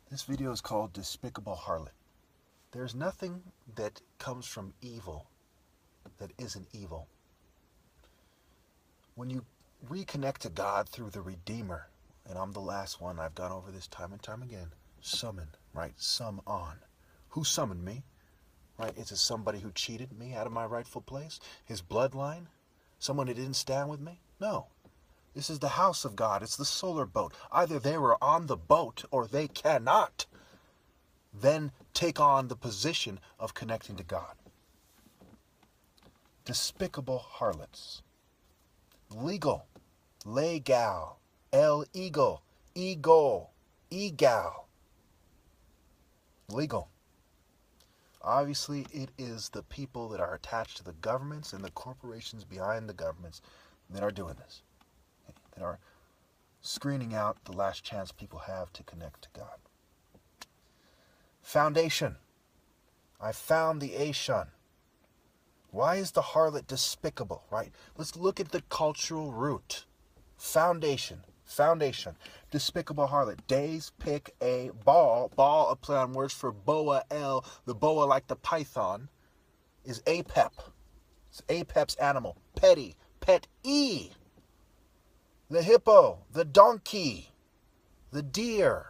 This video is called Despicable Harlot. There's nothing that comes from evil that isn't evil. When you reconnect to God through the Redeemer, and I'm the last one, I've gone over this time and time again, summon, right? Summon. Who summoned me? Right? Is it somebody who cheated me out of my rightful place? His bloodline? Someone who didn't stand with me? No. This is the house of God. It's the solar boat. Either they were on the boat or they cannot then take on the position of connecting to God. Despicable harlots. Legal. Legal. Illegal. Eagle. Egal. Legal. Obviously, it is the people that are attached to the governments and the corporations behind the governments that are doing this. That are screening out the last chance people have to connect to God. Foundation. I found the Ashun. Why is the harlot despicable, right? Let's look at the cultural root. Foundation. Foundation. Despicable harlot. Daze, pick, a, Baal. Baal, a play on words for boa, L. The boa, like the python, is apep. It's apep's animal. Petty. Pet, E. The hippo, the donkey, the deer,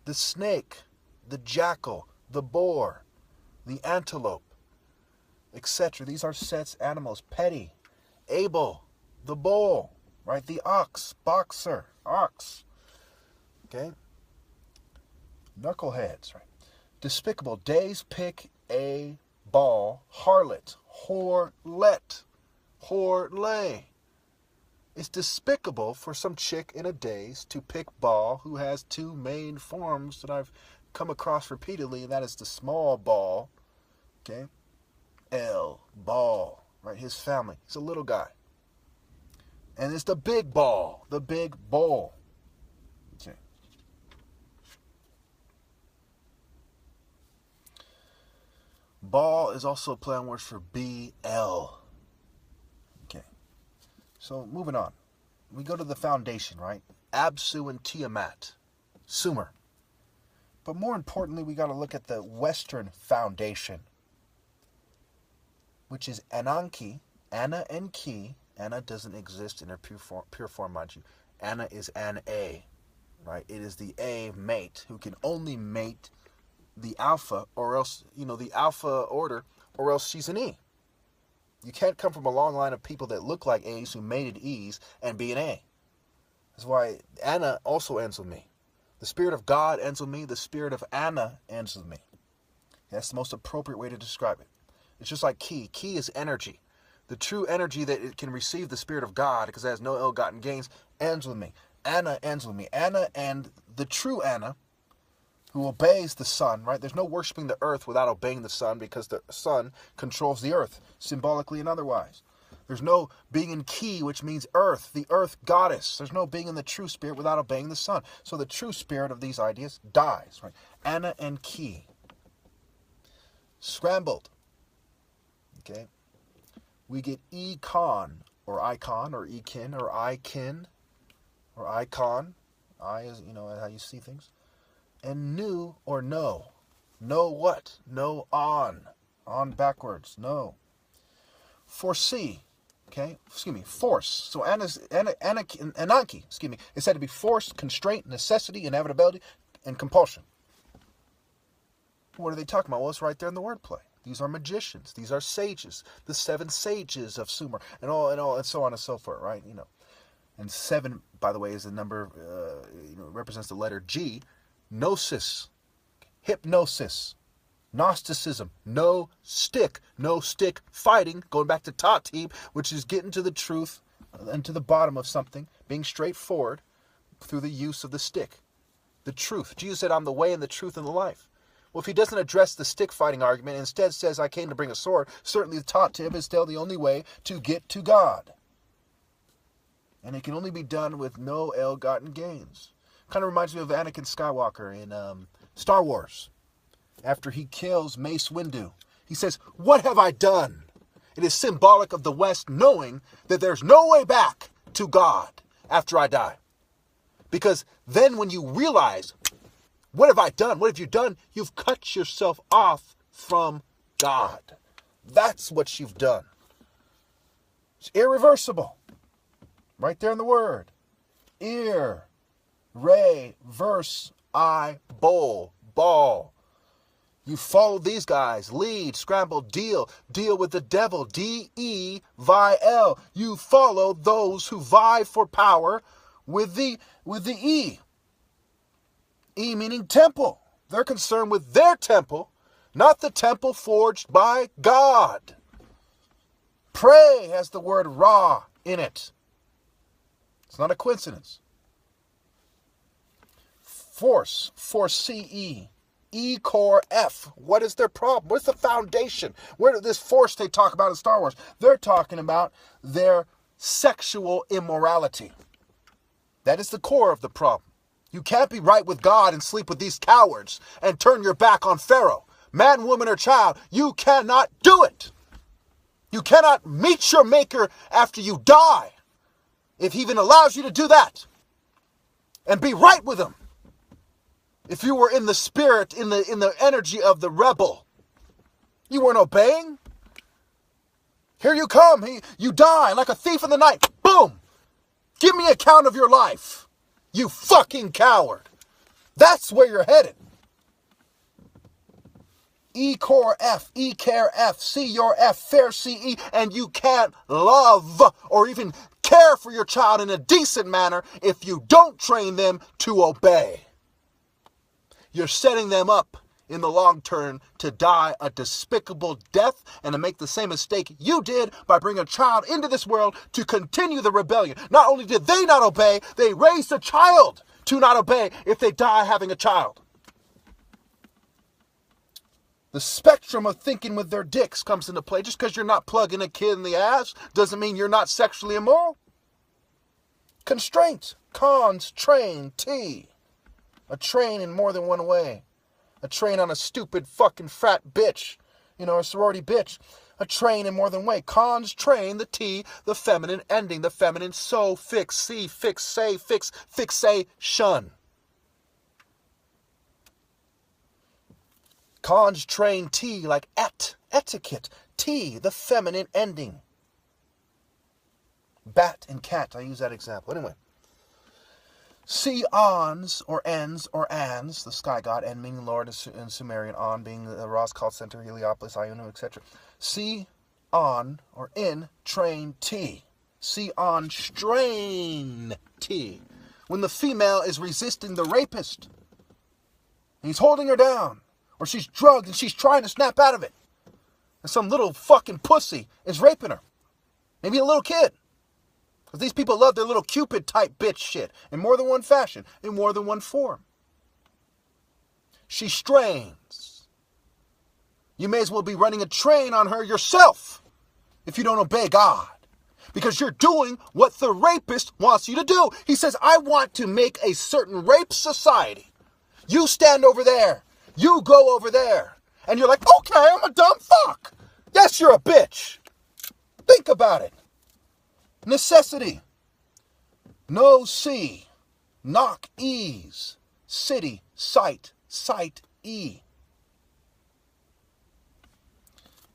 the snake, the jackal, the boar, the antelope, etc. These are sets animals. Petty, able, the bull, right? The ox, boxer, ox. Okay? Knuckleheads, right? Despicable, daze, pick, a, ball, harlot, whorelet, whorelay. It's despicable for some chick in a daze to pick Baal, who has two main forms that I've come across repeatedly, and that is the small Baal, okay? L, Baal, right? His family. He's a little guy. And it's the big Baal, the big bull. Okay. Baal is also a play on words for BL. So, moving on. We go to the foundation, right? Absu and Tiamat. Sumer. But more importantly, we got to look at the Western foundation, which is Ananki, Anna and Ki. Anna doesn't exist in her pure form, mind you. Anna is an A, right? It is the A mate who can only mate the alpha, or else, the alpha order, or else she's an E. You can't come from a long line of people that look like A's who mated E's and be an A. That's why Anna also ends with me. The Spirit of God ends with me. The Spirit of Anna ends with me. That's the most appropriate way to describe it. It's just like Ki. Ki is energy. The true energy that it can receive the Spirit of God, because it has no ill-gotten gains, ends with me. Anna ends with me. Anna and the true Anna, who obeys the sun, right? There's no worshiping the earth without obeying the sun, because the sun controls the earth, symbolically and otherwise. There's no being in Ki, which means earth, the earth goddess. There's no being in the true spirit without obeying the sun. So the true spirit of these ideas dies, right? Anna and Ki. Scrambled. Okay. We get econ, or icon, or ekin, or ikin, or icon. I is, how you see things. And new or no. Know what? No on. On backwards. No. Foresee. Okay? Force. So Ananki, is said to be force, constraint, necessity, inevitability, and compulsion. What are they talking about? Well, it's right there in the wordplay. These are magicians. These are sages. The 7 sages of Sumer. And so on and so forth, right? And 7, by the way, is the number, represents the letter G. Gnosis, hypnosis, Gnosticism, no stick fighting, going back to Tatib, which is getting to the truth and to the bottom of something, being straightforward through the use of the stick. The truth. Jesus said, I'm the way and the truth and the life. Well, if he doesn't address the stick fighting argument and instead says, I came to bring a sword, certainly the Tatib is still the only way to get to God. And it can only be done with no ill-gotten gains. Kind of reminds me of Anakin Skywalker in Star Wars. After he kills Mace Windu, he says, what have I done? It is symbolic of the West knowing that there's no way back to God after I die. Because then when you realize What have I done? What have you done? You've cut yourself off from God. That's what you've done. It's irreversible. Right there in the word. Baal. You follow these guys. Lead, scramble, deal with the devil. D-E-V-I-L. You follow those who vie for power with the E. E meaning temple. They're concerned with their temple, not the temple forged by God. Pray has the word Ra in it. It's not a coincidence. Force, C-E. E core F. What is their problem? What's the foundation? Where did this force they talk about in Star Wars? They're talking about their sexual immorality. That is the core of the problem. You can't be right with God and sleep with these cowards and turn your back on Pharaoh. Man, woman, or child, you cannot do it. You cannot meet your maker after you die, if he even allows you to do that, and be right with him. If you were in the spirit, in the energy of the rebel, you weren't obeying. Here you come. You die like a thief in the night. Boom. Give me an account of your life. You fucking coward. That's where you're headed. E core F, E care F, C your F, fair CE, and you can't love or even care for your child in a decent manner if you don't train them to obey. You're setting them up in the long term to die a despicable death and to make the same mistake you did by bringing a child into this world to continue the rebellion. Not only did they not obey, they raised a child to not obey if they die having a child. The spectrum of thinking with their dicks comes into play. Just because you're not plugging a kid in the ass doesn't mean you're not sexually immoral. Constraint. Cons, train, T. A train in more than one way. A train on a stupid fucking frat bitch. A sorority bitch. A train in more than one way. Cons, train, the T, the feminine ending. The feminine so, fix, see, fix, say, fix, fixation. Cons, train, T, like etiquette. T, the feminine ending. Bat and cat, I use that example. Anyway. See ons, or ens, or ans, the sky god, en meaning Lord in Sumerian, on being the Ross called center, Heliopolis, Ionu, etc. See on, or in, train, T. See on, strain, T. When the female is resisting the rapist, and he's holding her down, or she's drugged and she's trying to snap out of it, and some little fucking pussy is raping her. Maybe a little kid. Because these people love their little Cupid type bitch shit in more than one fashion, in more than one form. She strains. You may as well be running a train on her yourself if you don't obey God. Because you're doing what the rapist wants you to do. He says, I want to make a certain rape society. You stand over there. You go over there. And you're like, okay, I'm a dumb fuck. Yes, you're a bitch. Think about it. Necessity. No see. Knock ease. City. Sight. Sight e.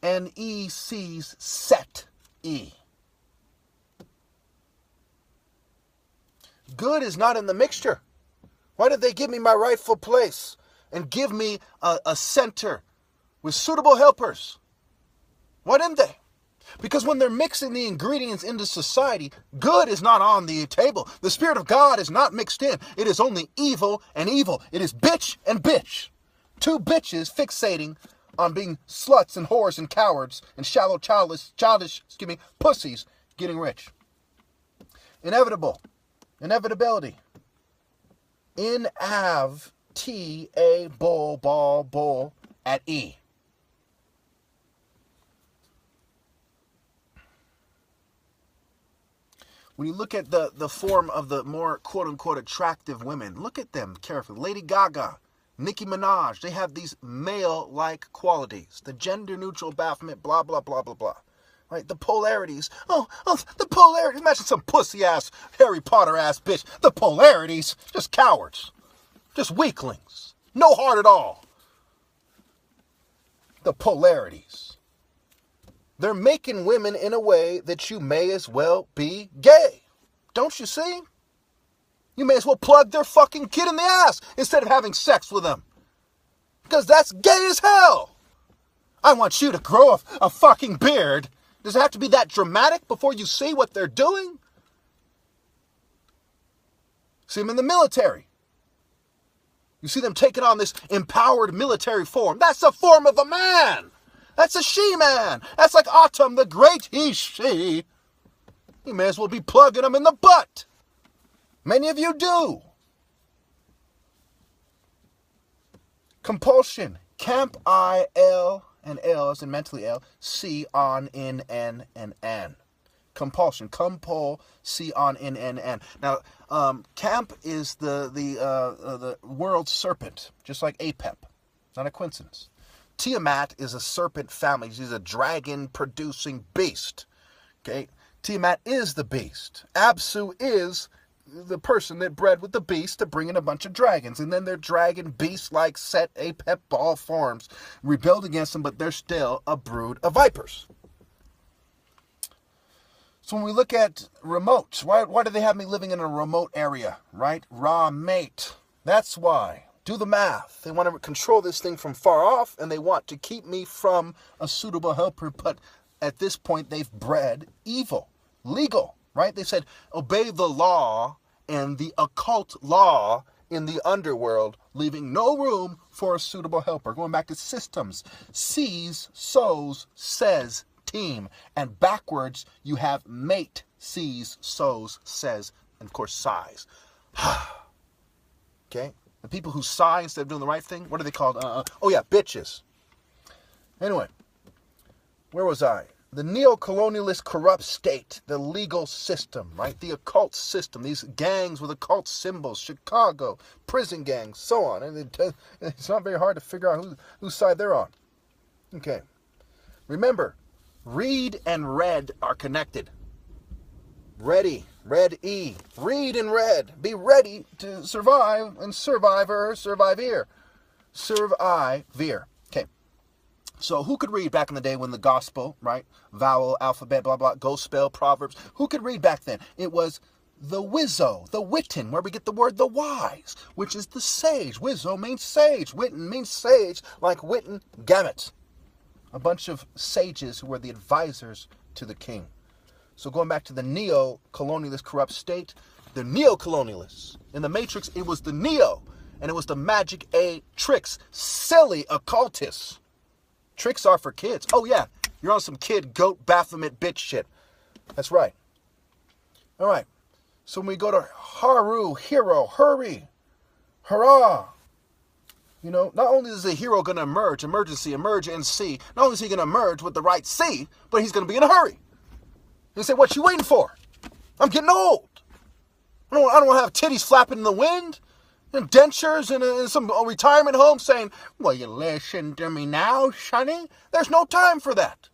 And e sees set e. Good is not in the mixture. Why did they give me my rightful place and give me a center with suitable helpers? Why didn't they? Because when they're mixing the ingredients into society, good is not on the table. The Spirit of God is not mixed in. It is only evil and evil. It is bitch and bitch. Two bitches fixating on being sluts and whores and cowards and shallow, childish, pussies getting rich. Inevitability. Inav, T-A, bull, at E. When you look at the form of the more quote-unquote attractive women, look at them carefully. Lady Gaga, Nicki Minaj, they have these male-like qualities. The gender-neutral Baphomet, blah, blah, blah, blah, blah. Right? The polarities. Oh, the polarities. Imagine some pussy-ass, Harry Potter-ass bitch. The polarities. Just cowards. Just weaklings. No heart at all. The polarities. They're making women in a way that you may as well be gay. Don't you see? You may as well plug their fucking kid in the ass instead of having sex with them. Because that's gay as hell. I want you to grow a fucking beard. Does it have to be that dramatic before you see what they're doing? See them in the military. You see them taking on this empowered military form. That's a form of a man. That's a she-man. That's like Autumn, the great he-she. You may as well be plugging them in the butt. Many of you do. Compulsion. Camp I-L and L as in mentally L. C on in N and N. Compulsion. Compul. C on in N N. Now, camp is the world serpent, just like Apep. Not a coincidence. Tiamat is a serpent family. She's a dragon-producing beast. Okay? Tiamat is the beast. Apsu is the person that bred with the beast to bring in a bunch of dragons. And then their dragon beast-like Set, Apep, Baal forms rebelled against them, but they're still a brood of vipers. So when we look at remote, why do they have me living in a remote area, right? Raw mate. That's why. Do the math. They want to control this thing from far off, and they want to keep me from a suitable helper, but at this point they've bred evil. Legal, right? They said, obey the law and the occult law in the underworld, leaving no room for a suitable helper. Going back to systems. Sees, sows, says, team. And backwards, you have mate, sees, sows, says, and of course, sighs. Okay? The people who sigh instead of doing the right thing, what are they called? Bitches. Anyway, where was I? The neo-colonialist corrupt state, the legal system, right? The occult system, these gangs with occult symbols, Chicago, prison gangs, so on. And it's not very hard to figure out whose side they're on. Okay. Remember, read and red are connected. Ready, red-E. Read and red. Be ready to survive and survivor, survivor. Survivor. Okay. So who could read back in the day when the gospel, right? Vowel, alphabet, blah, blah, gospel, proverbs. Who could read back then? It was the wizzo, the witten, where we get the word the wise, which is the sage. Wizzo means sage. Witten means sage, like Witten Gamut. A bunch of sages who were the advisors to the king. So going back to the neo-colonialist corrupt state, the neo-colonialists. In the Matrix, it was the neo, and it was the magic A tricks. Silly occultists. Tricks are for kids. Oh yeah, you're on some kid goat Baphomet bitch shit. That's right. All right. So when we go to Haru, hero, hurry, hurrah. You know, not only is the hero going to emerge, emergency, not only is he going to emerge with the right C, but he's going to be in a hurry. You say, what you waiting for? I'm getting old. I don't want to have titties flapping in the wind. And dentures in some retirement home saying, well, you listen to me now, sonny. There's no time for that.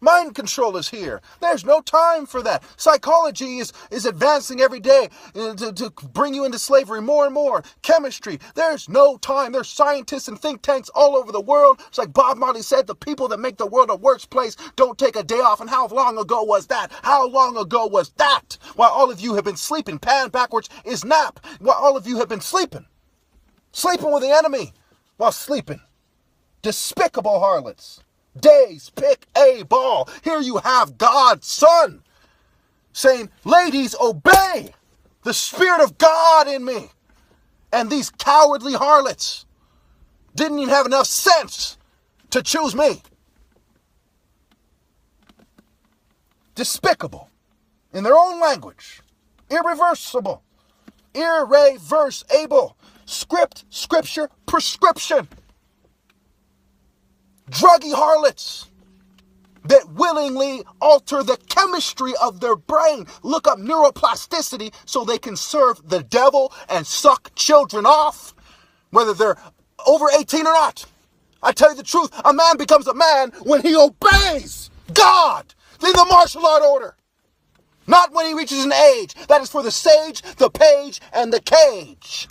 Mind control is here. There's no time for that. Psychology is advancing every day to bring you into slavery more and more. Chemistry, there's no time. There's scientists and think tanks all over the world. It's like Bob Marley said, the people that make the world a worse place don't take a day off. And how long ago was that? How long ago was that? While all of you have been sleeping, pan backwards is nap. While all of you have been sleeping. Sleeping with the enemy while sleeping. Despicable harlots. Daze, pick a ball. Here you have God's son saying, ladies, obey the Spirit of God in me. And these cowardly harlots didn't even have enough sense to choose me. Despicable in their own language. Irreversible. Irreversible. Script, scripture, prescription. Druggy harlots that willingly alter the chemistry of their brain. Look up neuroplasticity so they can serve the devil and suck children off, whether they're over 18 or not. I tell you the truth, a man becomes a man when he obeys God in the martial art order. Not when he reaches an age. That is for the sage, the page, and the cage.